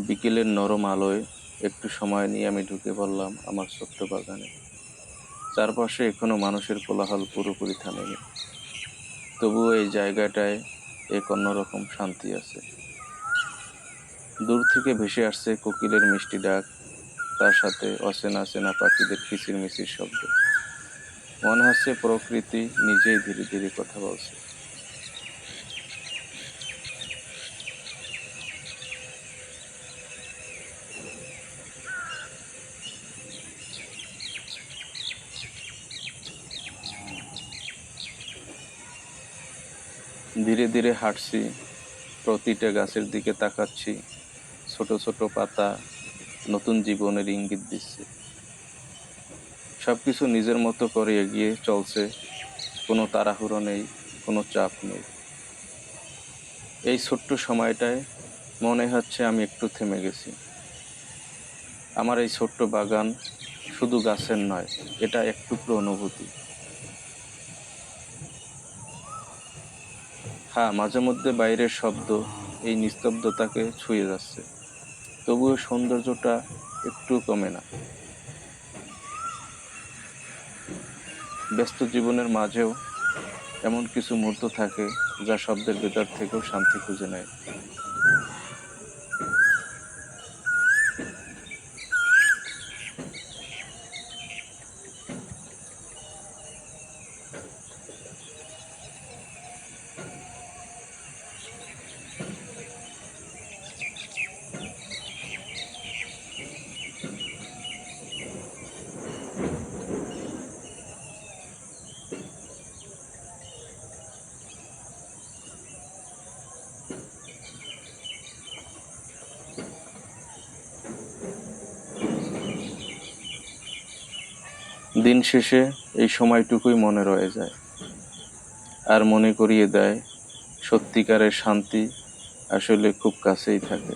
বিকেলের নরম আলোয় একটু সময় নিয়ে আমি ঢুকে পড়লাম আমার ছোট্ট বাগানে। চারপাশে এখনো মানুষের কোলাহল পুরোপুরি থামেনি, তবুও এই জায়গাটায় এক অন্যরকম শান্তি আছে। দূর থেকে ভেসে আসছে কোকিলের মিষ্টি ডাক, তার সাথে অচেনা চেনা পাখিদের কিচিরমিচির শব্দ। মনে হচ্ছে প্রকৃতি নিজেই ধীরে ধীরে কথা বলছে। ধীরে ধীরে হাঁটছি, প্রতিটা গাছের দিকে তাকাচ্ছি। ছোট ছোট পাতা নতুন জীবনের ইঙ্গিত দিচ্ছে। সবকিছু নিজের মতো করে এগিয়ে চলছে, কোনো তাড়াহুড়ো নেই, কোনো চাপ নেই। এই ছোট্ট সময়টায় মনে হচ্ছে আমি একটু থেমে গেছি। আমার এই ছোট্ট বাগান শুধু গাছের নয়, এটা এক টুকরো অনুভূতি। হ্যাঁ, মাঝে মধ্যে বাইরের শব্দ এই নিস্তব্ধতাকে ছুঁয়ে যাচ্ছে, তবুও সৌন্দর্যটা একটু কমে না। ব্যস্ত জীবনের মাঝেও এমন কিছু মুহূর্ত থাকে যা শব্দের ভেতর থেকেও শান্তি খুঁজে নেয়। দিন শেষে এই সময়টুকুই মনে রয়ে যায়, আর মনে করিয়ে দেয় সত্যিকারের শান্তি আসলে খুব কাছেই থাকে।